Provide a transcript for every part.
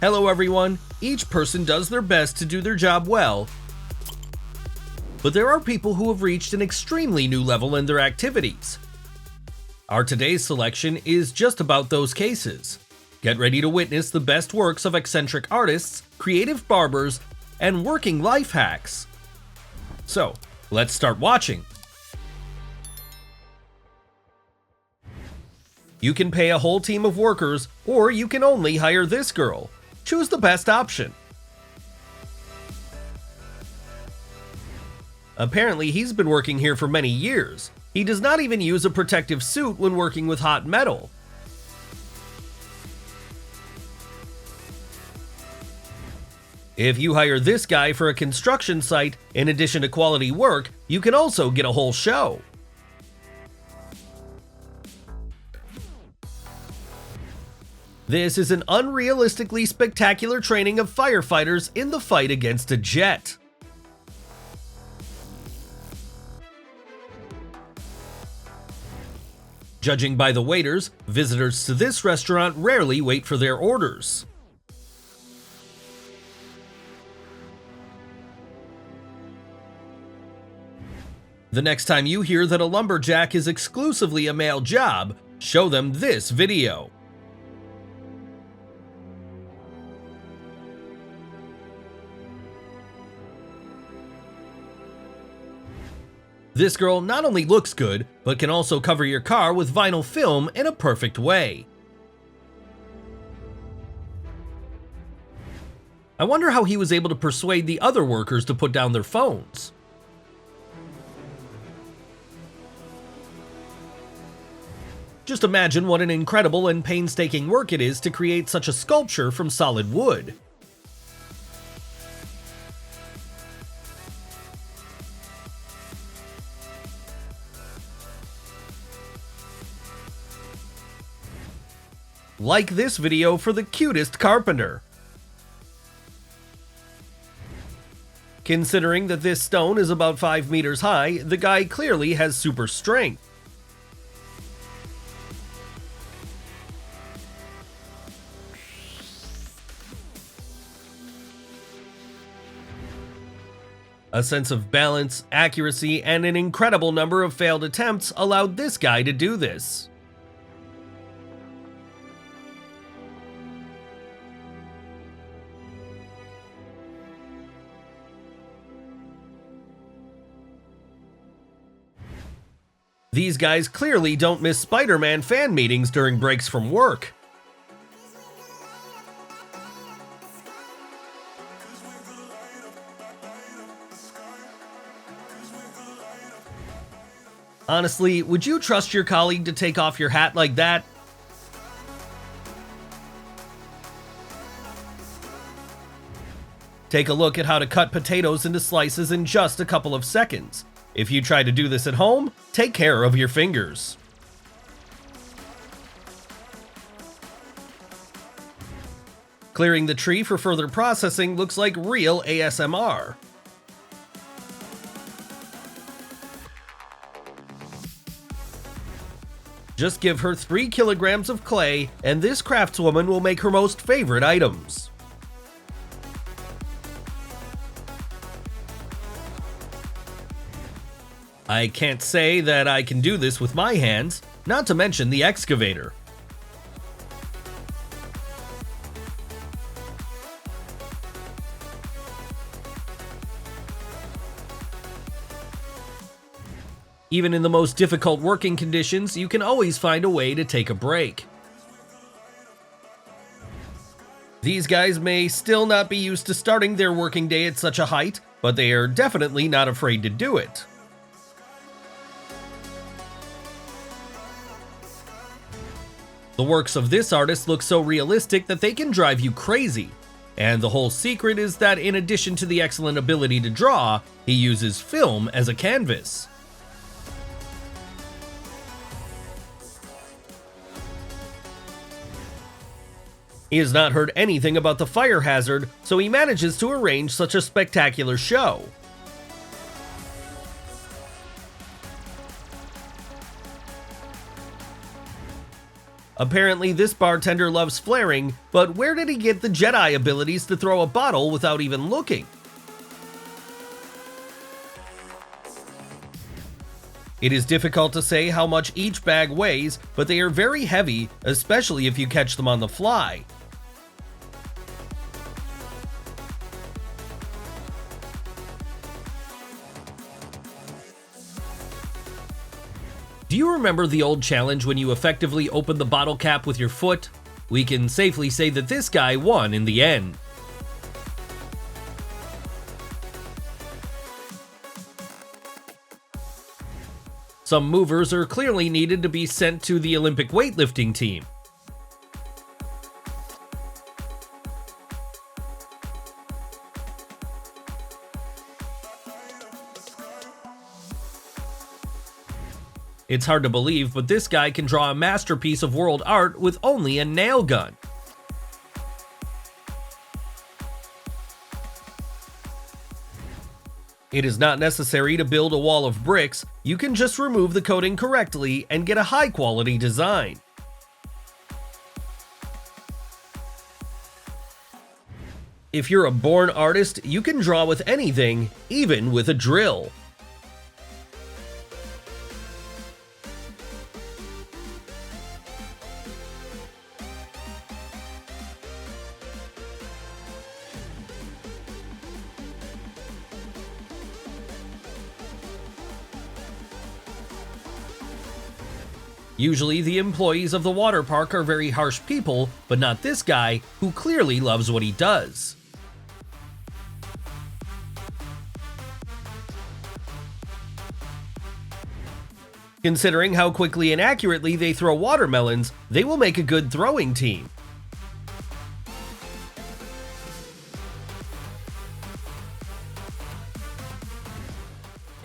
Hello everyone, each person does their best to do their job well, but there are people who have reached an extremely new level in their activities. Our today's selection is just about those cases. Get ready to witness the best works of eccentric artists, creative barbers, and working life hacks. So, let's start watching. You can pay a whole team of workers, or you can only hire this girl. Choose the best option. Apparently, he's been working here for many years. He does not even use a protective suit when working with hot metal. If you hire this guy for a construction site, in addition to quality work, you can also get a whole show. This is an unrealistically spectacular training of firefighters in the fight against a jet. Judging by the waiters, visitors to this restaurant rarely wait for their orders. The next time you hear that a lumberjack is exclusively a male job, show them this video. This girl not only looks good, but can also cover your car with vinyl film in a perfect way. I wonder how he was able to persuade the other workers to put down their phones. Just imagine what an incredible and painstaking work it is to create such a sculpture from solid wood. Like this video for the cutest carpenter. Considering that this stone is about 5 meters high, the guy clearly has super strength. A sense of balance, accuracy, and an incredible number of failed attempts allowed this guy to do this. These guys clearly don't miss Spider-Man fan meetings during breaks from work. Honestly, would you trust your colleague to take off your hat like that? Take a look at how to cut potatoes into slices in just a couple of seconds. If you try to do this at home, take care of your fingers. Clearing the tree for further processing looks like real ASMR. Just give her 3 kilograms of clay, and this craftswoman will make her most favorite items. I can't say that I can do this with my hands, not to mention the excavator. Even in the most difficult working conditions, you can always find a way to take a break. These guys may still not be used to starting their working day at such a height, but they are definitely not afraid to do it. The works of this artist look so realistic that they can drive you crazy. And the whole secret is that in addition to the excellent ability to draw, he uses film as a canvas. He has not heard anything about the fire hazard, so he manages to arrange such a spectacular show. Apparently this bartender loves flaring, but where did he get the Jedi abilities to throw a bottle without even looking? It is difficult to say how much each bag weighs, but they are very heavy, especially if you catch them on the fly. Do you remember the old challenge when you effectively opened the bottle cap with your foot? We can safely say that this guy won in the end. Some movers are clearly needed to be sent to the Olympic weightlifting team. It's hard to believe, but this guy can draw a masterpiece of world art with only a nail gun. It is not necessary to build a wall of bricks, you can just remove the coating correctly and get a high-quality design. If you're a born artist, you can draw with anything, even with a drill. Usually the employees of the water park are very harsh people, but not this guy, who clearly loves what he does. Considering how quickly and accurately they throw watermelons, they will make a good throwing team.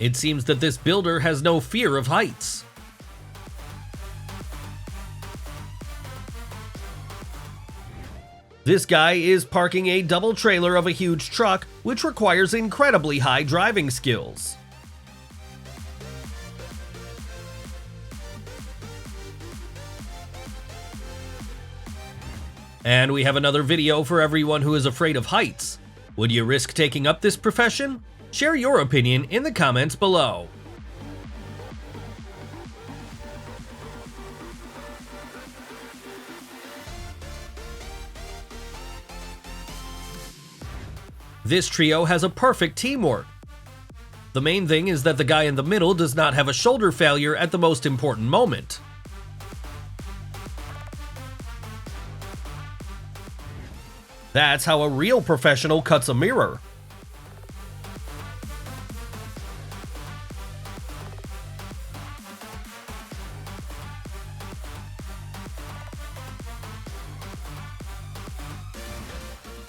It seems that this builder has no fear of heights. This guy is parking a double trailer of a huge truck, which requires incredibly high driving skills. And we have another video for everyone who is afraid of heights. Would you risk taking up this profession? Share your opinion in the comments below. This trio has a perfect teamwork. The main thing is that the guy in the middle does not have a shoulder failure at the most important moment. That's how a real professional cuts a mirror.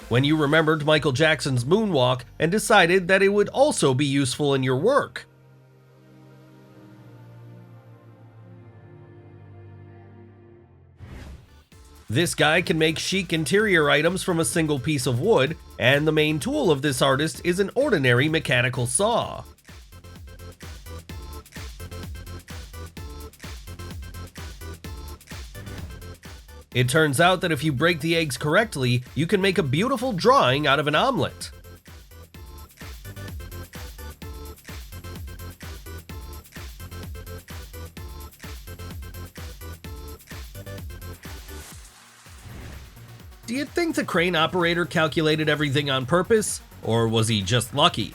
When you remembered Michael Jackson's moonwalk and decided that it would also be useful in your work. This guy can make chic interior items from a single piece of wood, and the main tool of this artist is an ordinary mechanical saw. It turns out that if you break the eggs correctly, you can make a beautiful drawing out of an omelet. Do you think the crane operator calculated everything on purpose, or was he just lucky?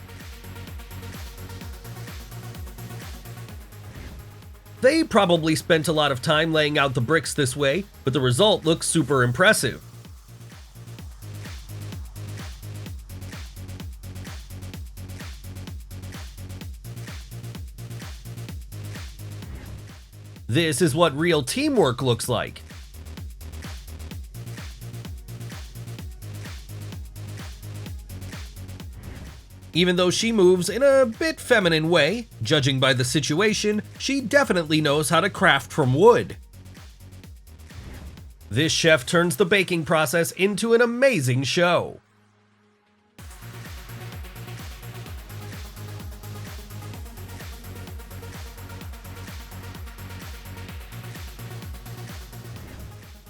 They probably spent a lot of time laying out the bricks this way, but the result looks super impressive. This is what real teamwork looks like. Even though she moves in a bit feminine way, judging by the situation, she definitely knows how to craft from wood. This chef turns the baking process into an amazing show.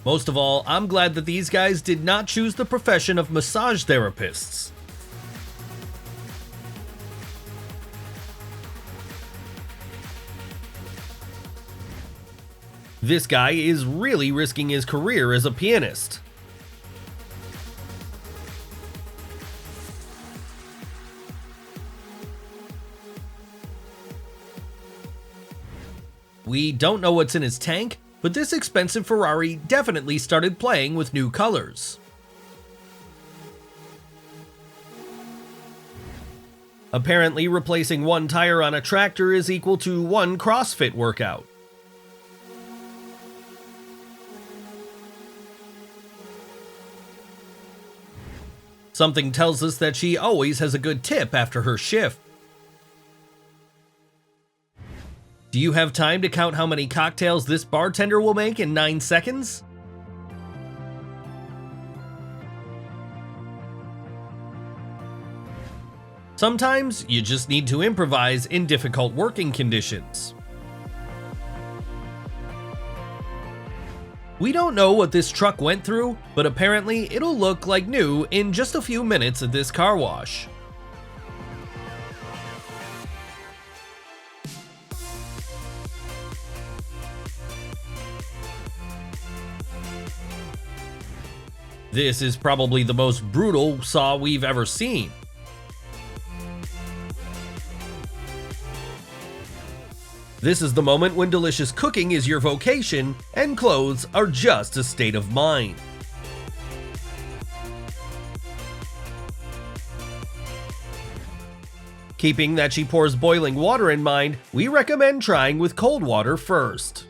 Most of all, I'm glad that these guys did not choose the profession of massage therapists. This guy is really risking his career as a pianist. We don't know what's in his tank, but this expensive Ferrari definitely started playing with new colors. Apparently, replacing one tire on a tractor is equal to one CrossFit workout. Something tells us that she always has a good tip after her shift. Do you have time to count how many cocktails this bartender will make in 9 seconds? Sometimes you just need to improvise in difficult working conditions. We don't know what this truck went through, but apparently it'll look like new in just a few minutes at this car wash. This is probably the most brutal saw we've ever seen. This is the moment when delicious cooking is your vocation and clothes are just a state of mind. Keeping that she pours boiling water in mind, we recommend trying with cold water first.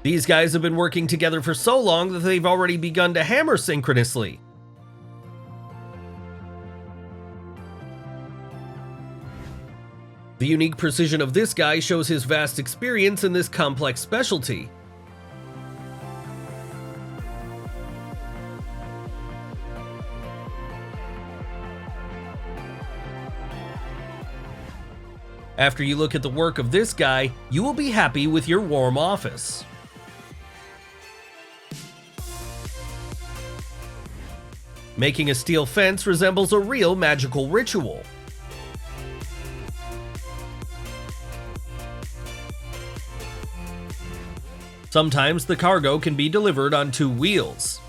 These guys have been working together for so long that they've already begun to hammer synchronously. The unique precision of this guy shows his vast experience in this complex specialty. After you look at the work of this guy, you will be happy with your warm office. Making a steel fence resembles a real magical ritual. Sometimes the cargo can be delivered on 2 wheels.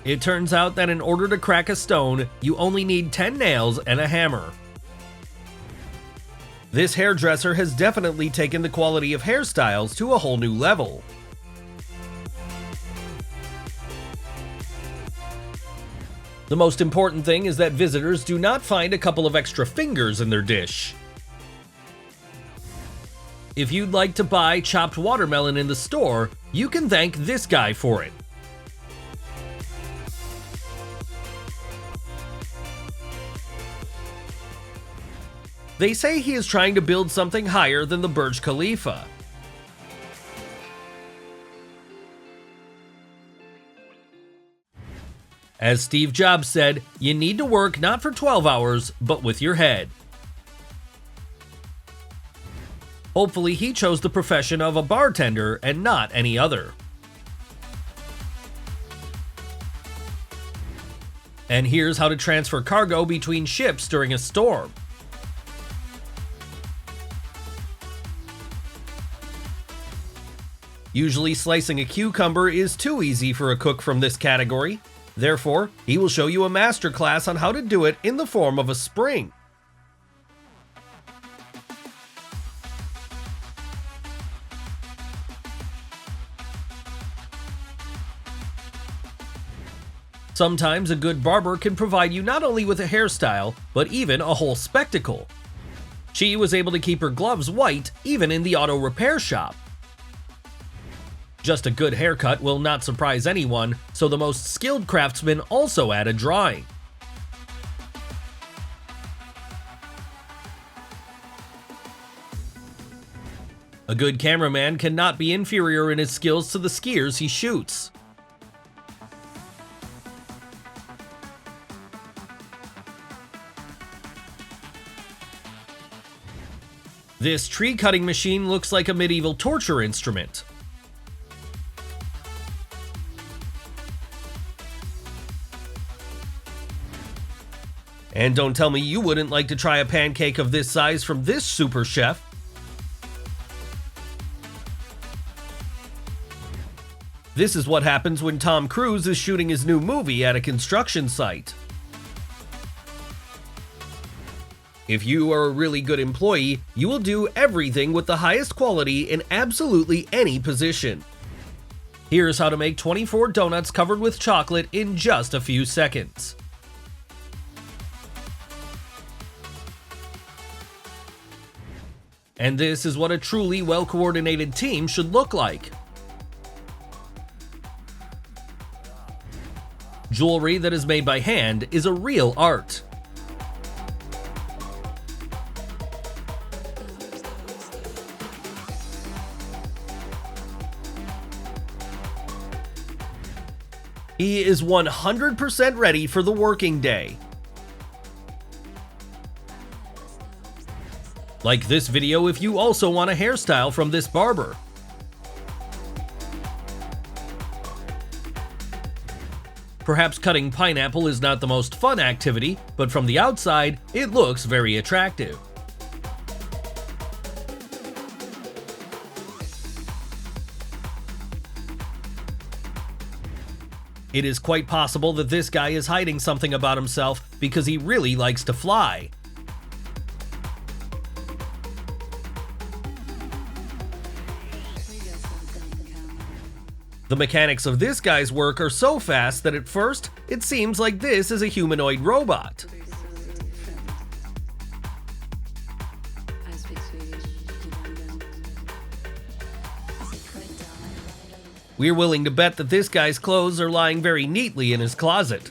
It turns out that in order to crack a stone, you only need 10 nails and a hammer. This hairdresser has definitely taken the quality of hairstyles to a whole new level. The most important thing is that visitors do not find a couple of extra fingers in their dish. If you'd like to buy chopped watermelon in the store, you can thank this guy for it. They say he is trying to build something higher than the Burj Khalifa. As Steve Jobs said, you need to work not for 12 hours, but with your head. Hopefully he chose the profession of a bartender and not any other. And here's how to transfer cargo between ships during a storm. Usually slicing a cucumber is too easy for a cook from this category. Therefore, he will show you a masterclass on how to do it in the form of a spring. Sometimes a good barber can provide you not only with a hairstyle, but even a whole spectacle. She was able to keep her gloves white even in the auto repair shop. Just a good haircut will not surprise anyone, so the most skilled craftsmen also add a drawing. A good cameraman cannot be inferior in his skills to the skiers he shoots. This tree cutting machine looks like a medieval torture instrument. And don't tell me you wouldn't like to try a pancake of this size from this super chef. This is what happens when Tom Cruise is shooting his new movie at a construction site. If you are a really good employee, you will do everything with the highest quality in absolutely any position. Here's how to make 24 donuts covered with chocolate in just a few seconds. And this is what a truly well-coordinated team should look like. Jewelry that is made by hand is a real art. He is 100% ready for the working day. Like this video if you also want a hairstyle from this barber. Perhaps cutting pineapple is not the most fun activity, but from the outside, it looks very attractive. It is quite possible that this guy is hiding something about himself because he really likes to fly. The mechanics of this guy's work are so fast that at first, it seems like this is a humanoid robot. We're willing to bet that this guy's clothes are lying very neatly in his closet.